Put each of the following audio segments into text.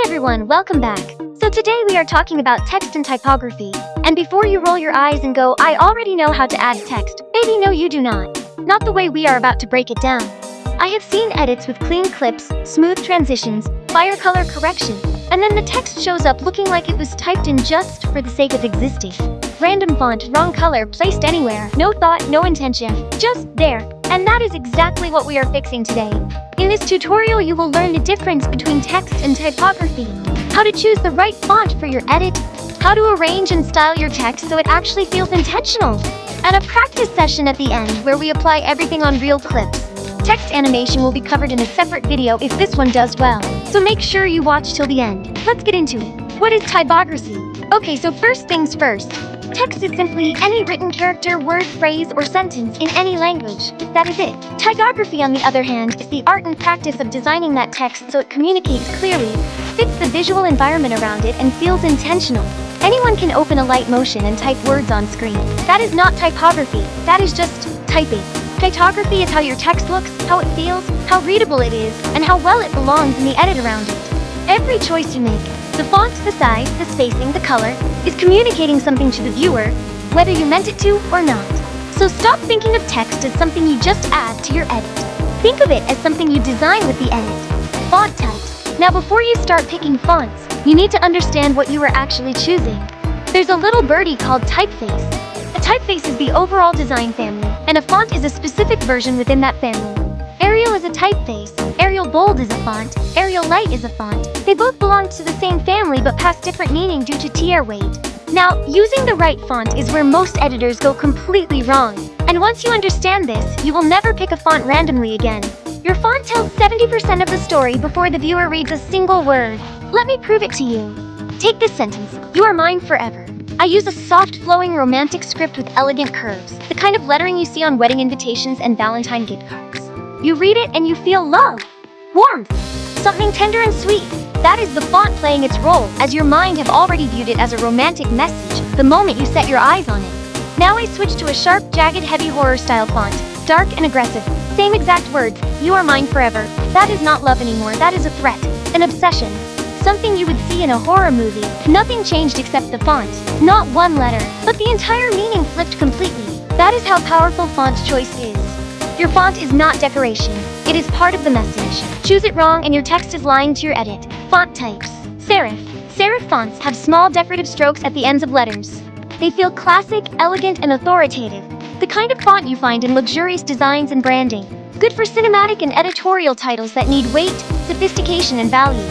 everyone, welcome back. So today we are talking about text and typography. And before you roll your eyes and go, I already know how to add text, maybe no you do not. Not the way we are about to break it down. I have seen edits with clean clips, smooth transitions, fire color correction, and then the text shows up looking like it was typed in just for the sake of existing. Random font, wrong color, placed anywhere, no thought, no intention, just there. And that is exactly what we are fixing today. In this tutorial you will learn the difference between text and typography, how to choose the right font for your edit, how to arrange and style your text so it actually feels intentional, and a practice session at the end where we apply everything on real clips. Text animation will be covered in a separate video if this one does well, so make sure you watch till the end. Let's get into it. What is typography? Okay, so first things first. Text is simply any written character, word, phrase, or sentence in any language. That is it. Typography, on the other hand, is the art and practice of designing that text so it communicates clearly, fits the visual environment around it, and feels intentional. Anyone can open Alight Motion and type words on screen. That is not typography. That is just typing. Typography is how your text looks, how it feels, how readable it is, and how well it belongs in the edit around it. Every choice you make, the font, the size, the spacing, the color, is communicating something to the viewer, whether you meant it to or not. So stop thinking of text as something you just add to your edit. Think of it as something you design with the edit. Font types. Now before you start picking fonts, you need to understand what you are actually choosing. There's a little birdie called typeface. A typeface is the overall design family, and a font is a specific version within that family. Arial is a typeface, Arial Bold is a font, Arial Light is a font. They both belong to the same family but pass different meaning due to tier weight. Now, using the right font is where most editors go completely wrong. And once you understand this, you will never pick a font randomly again. Your font tells 70% of the story before the viewer reads a single word. Let me prove it to you. Take this sentence, "You are mine forever." I use a soft, flowing, romantic script with elegant curves, the kind of lettering you see on wedding invitations and Valentine gift cards. You read it and you feel love, warmth, something tender and sweet. That is the font playing its role, as your mind have already viewed it as a romantic message the moment you set your eyes on it. Now I switch to a sharp, jagged, heavy horror-style font, dark and aggressive. Same exact words, "You are mine forever." That is not love anymore, that is a threat, an obsession. Something you would see in a horror movie. Nothing changed except the font. Not one letter, but the entire meaning flipped completely. That is how powerful font choice is. Your font is not decoration. It is part of the message. Choose it wrong and your text is lying to your edit. Font types. Serif. Serif fonts have small decorative strokes at the ends of letters. They feel classic, elegant, and authoritative. The kind of font you find in luxurious designs and branding. Good for cinematic and editorial titles that need weight, sophistication, and value.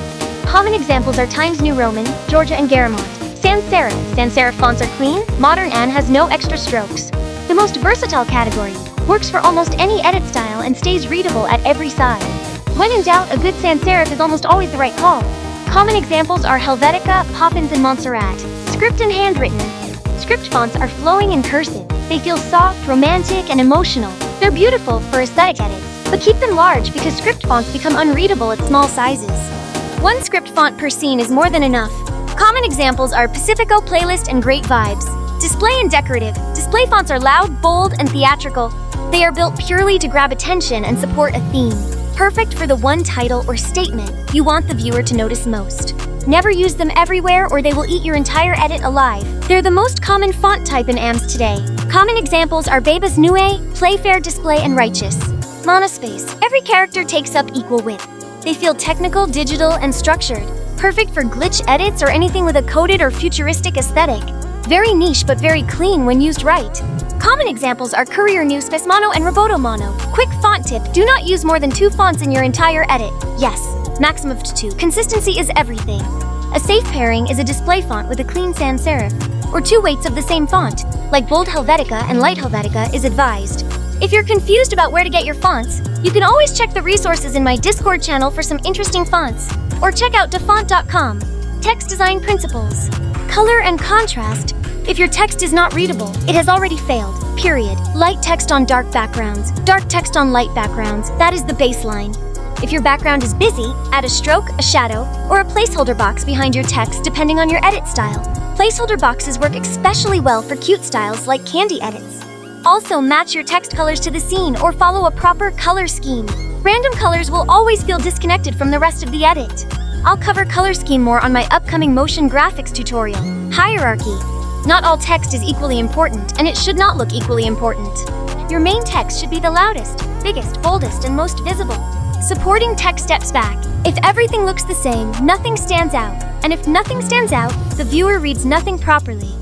Common examples are Times New Roman, Georgia, and Garamond. Sans serif. Sans serif fonts are clean, modern, and has no extra strokes. The most versatile category. Works for almost any edit style and stays readable at every size. When in doubt, a good sans serif is almost always the right call. Common examples are Helvetica, Poppins, and Montserrat. Script and handwritten. Script fonts are flowing and cursive. They feel soft, romantic, and emotional. They're beautiful for aesthetic edits, but keep them large because script fonts become unreadable at small sizes. One script font per scene is more than enough. Common examples are Pacifico, Playlist, and Great Vibes. Display and decorative. Display fonts are loud, bold, and theatrical. They are built purely to grab attention and support a theme. Perfect for the one title or statement you want the viewer to notice most. Never use them everywhere or they will eat your entire edit alive. They're the most common font type in AMS today. Common examples are Bebas Neue, Playfair, Display, and Righteous. Monospace. Every character takes up equal width. They feel technical, digital, and structured. Perfect for glitch edits or anything with a coded or futuristic aesthetic. Very niche but very clean when used right. Common examples are Courier New Space Mono and Roboto Mono. Quick font tip, do not use more than 2 fonts in your entire edit. Yes, maximum of 2. Consistency is everything. A safe pairing is a display font with a clean sans serif, or 2 weights of the same font, like Bold Helvetica and Light Helvetica is advised. If you're confused about where to get your fonts, you can always check the resources in my Discord channel for some interesting fonts, or check out dafont.com. Text design principles. Color and contrast. If your text is not readable, it has already failed, period. Light text on dark backgrounds, dark text on light backgrounds, that is the baseline. If your background is busy, add a stroke, a shadow, or a placeholder box behind your text depending on your edit style. Placeholder boxes work especially well for cute styles like candy edits. Also match your text colors to the scene or follow a proper color scheme. Random colors will always feel disconnected from the rest of the edit. I'll cover color scheme more on my upcoming motion graphics tutorial. Hierarchy. Not all text is equally important, and it should not look equally important. Your main text should be the loudest, biggest, boldest, and most visible. Supporting text steps back. If everything looks the same, nothing stands out. And if nothing stands out, the viewer reads nothing properly.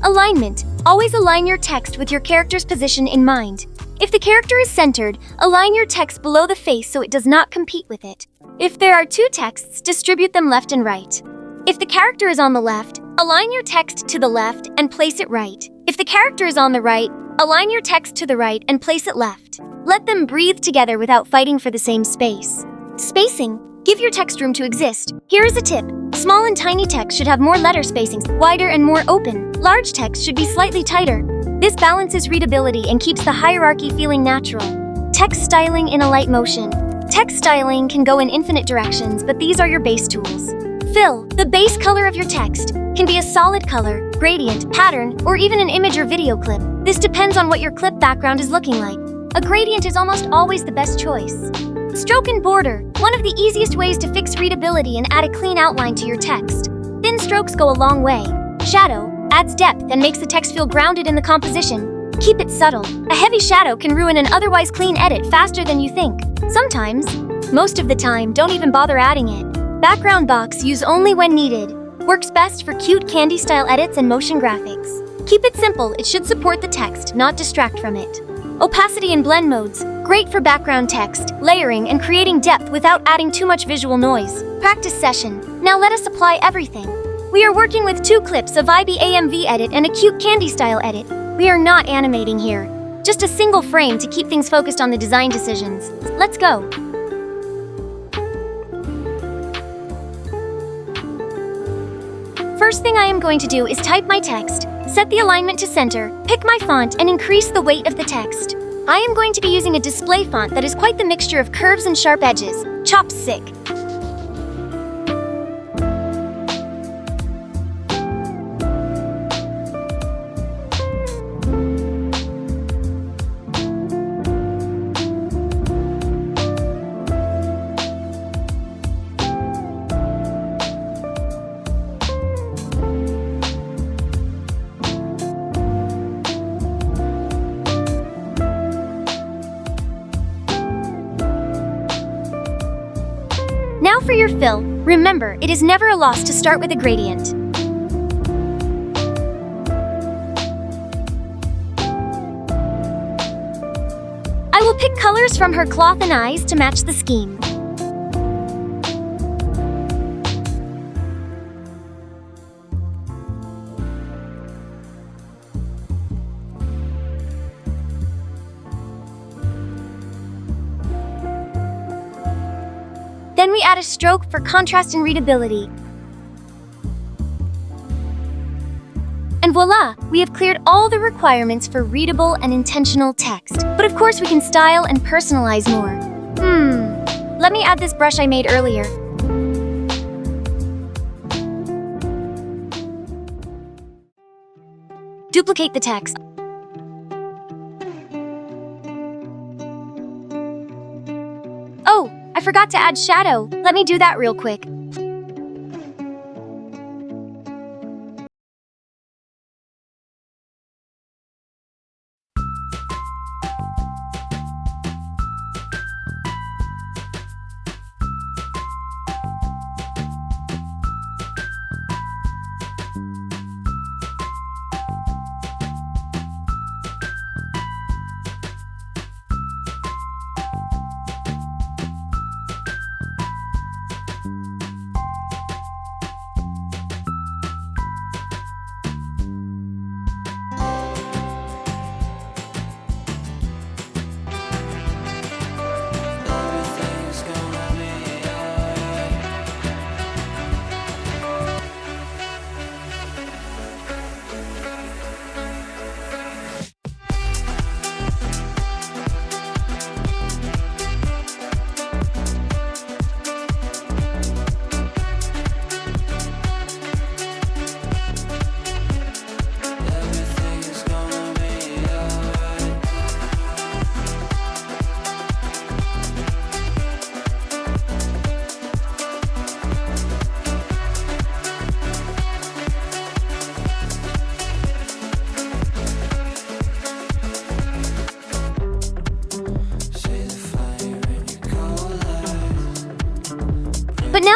Alignment. Always align your text with your character's position in mind. If the character is centered, align your text below the face so it does not compete with it. If there are two texts, distribute them left and right. If the character is on the left, align your text to the left and place it right. If the character is on the right, align your text to the right and place it left. Let them breathe together without fighting for the same space. Spacing. Give your text room to exist. Here is a tip. Small and tiny text should have more letter spacings, wider and more open. Large text should be slightly tighter. This balances readability and keeps the hierarchy feeling natural. Text styling in Alight Motion. Text styling can go in infinite directions, but these are your base tools. Fill. The base color of your text can be a solid color, gradient, pattern, or even an image or video clip. This depends on what your clip background is looking like. A gradient is almost always the best choice. Stroke and border. One of the easiest ways to fix readability and add a clean outline to your text. Thin strokes go a long way. Shadow adds depth and makes the text feel grounded in the composition. Keep it subtle. A heavy shadow can ruin an otherwise clean edit faster than you think. Sometimes, most of the time, don't even bother adding it. Background box use only when needed. Works best for cute candy style edits and motion graphics. Keep it simple, it should support the text, not distract from it. Opacity and blend modes. Great for background text, layering, and creating depth without adding too much visual noise. Practice session. Now let us apply everything. We are working with 2 clips, a vibey AMV edit and a cute candy style edit. We are not animating here. Just a single frame to keep things focused on the design decisions. Let's go. First thing I am going to do is type my text, set the alignment to center, pick my font, and increase the weight of the text. I am going to be using a display font that is quite the mixture of curves and sharp edges. Chopstick. Now for your fill. Remember, it is never a loss to start with a gradient. I will pick colors from her cloth and eyes to match the scheme. Then we add a stroke for contrast and readability. And voila, we have cleared all the requirements for readable and intentional text. But of course we can style and personalize more. Let me add this brush I made earlier. Duplicate the text. Oh, I forgot to add shadow. Let me do that real quick.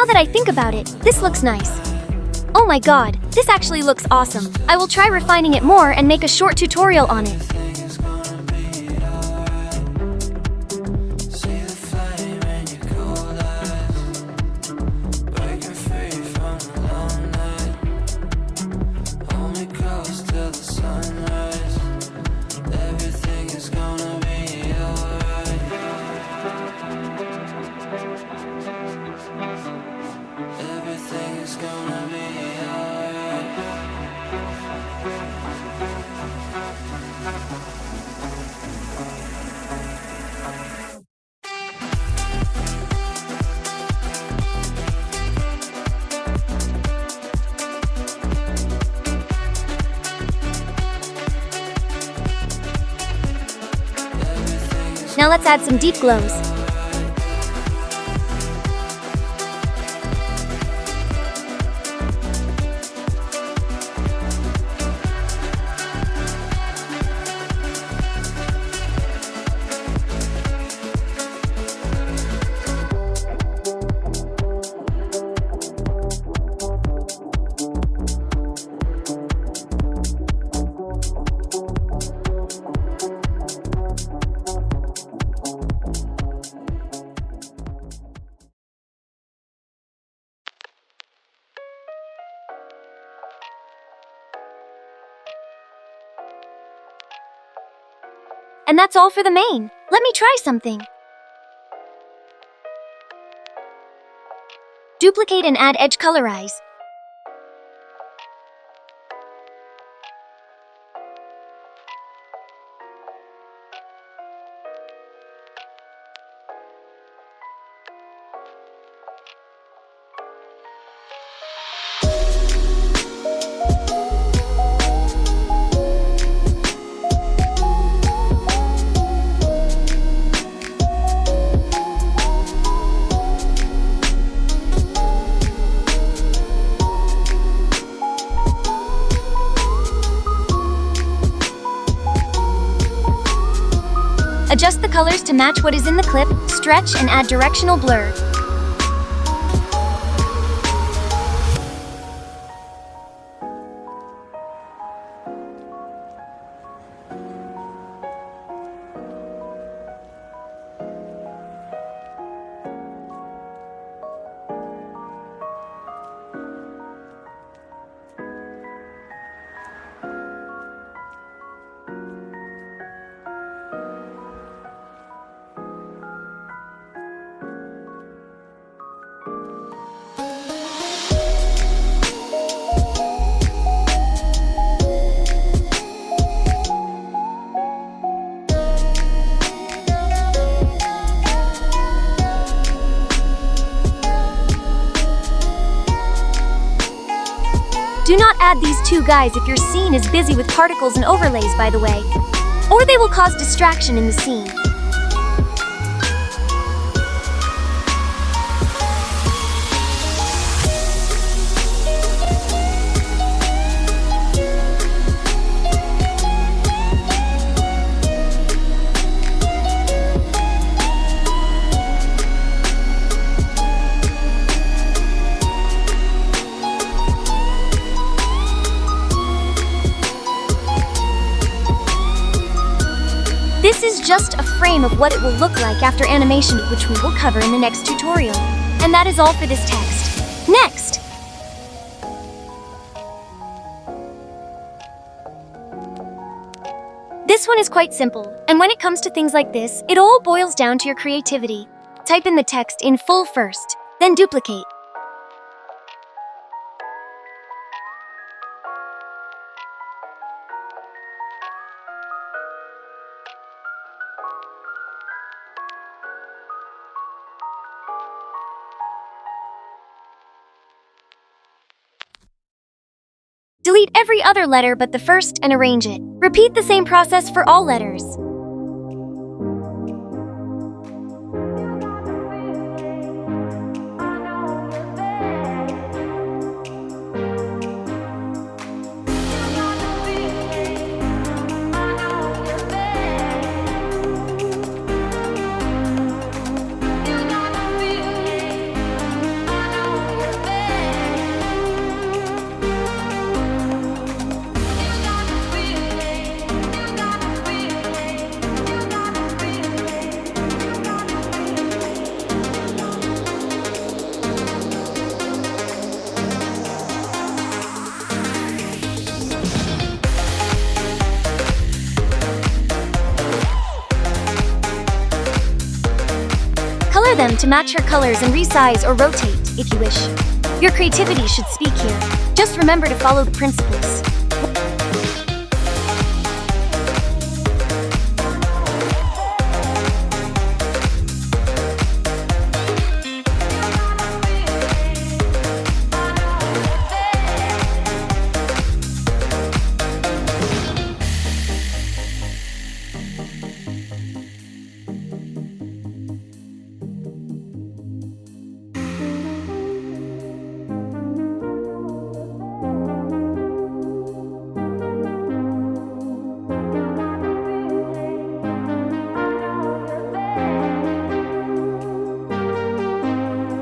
Now that I think about it, this looks nice. Oh my god, this actually looks awesome. I will try refining it more and make a short tutorial on it. Now let's add some deep glows. And that's all for the main. Let me try something. Duplicate and add edge colorize. Adjust the colors to match what is in the clip, stretch and add directional blur. Do not add these two guys if your scene is busy with particles and overlays, by the way, or they will cause distraction in the scene. This is just a frame of what it will look like after animation, which we will cover in the next tutorial. And that is all for this text. Next! This one is quite simple, and when it comes to things like this, it all boils down to your creativity. Type in the text in full first, then duplicate. Delete every other letter but the first and arrange it. Repeat the same process for all letters. to match her colors and resize or rotate, if you wish. Your creativity should speak here. Just remember to follow the principles.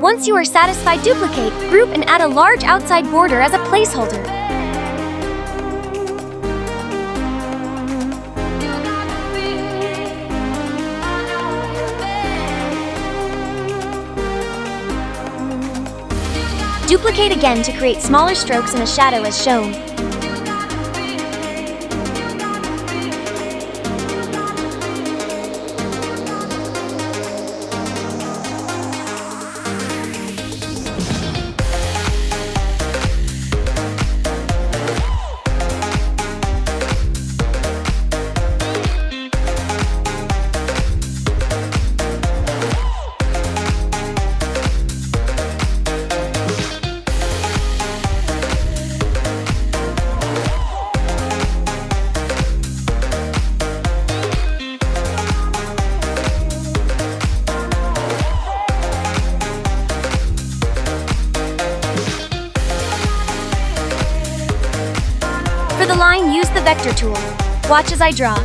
Once you are satisfied, duplicate, group, and add a large outside border as a placeholder. Duplicate again to create smaller strokes and a shadow as shown. For the line, use the vector tool. Watch as I draw.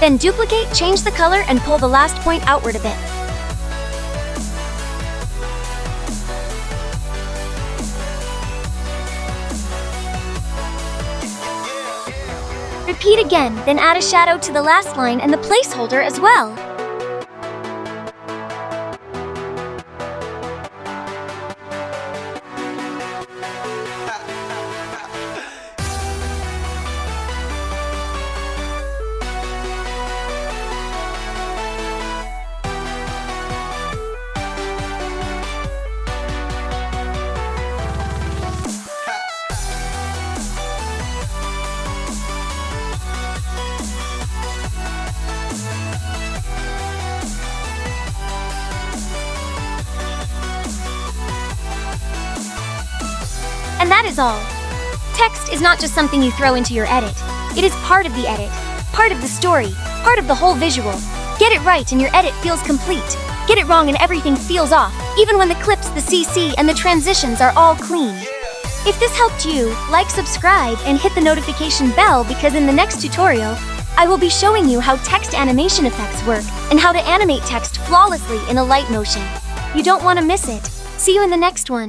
Then duplicate, change the color, and pull the last point outward a bit. Repeat again, then add a shadow to the last line and the placeholder as well. And that is all. Text is not just something you throw into your edit. It is part of the edit, part of the story, part of the whole visual. Get it right and your edit feels complete. Get it wrong and everything feels off, even when the clips, the CC, and the transitions are all clean. If this helped you, like, subscribe, and hit the notification bell because in the next tutorial, I will be showing you how text animation effects work and how to animate text flawlessly in Alight Motion. You don't want to miss it. See you in the next one.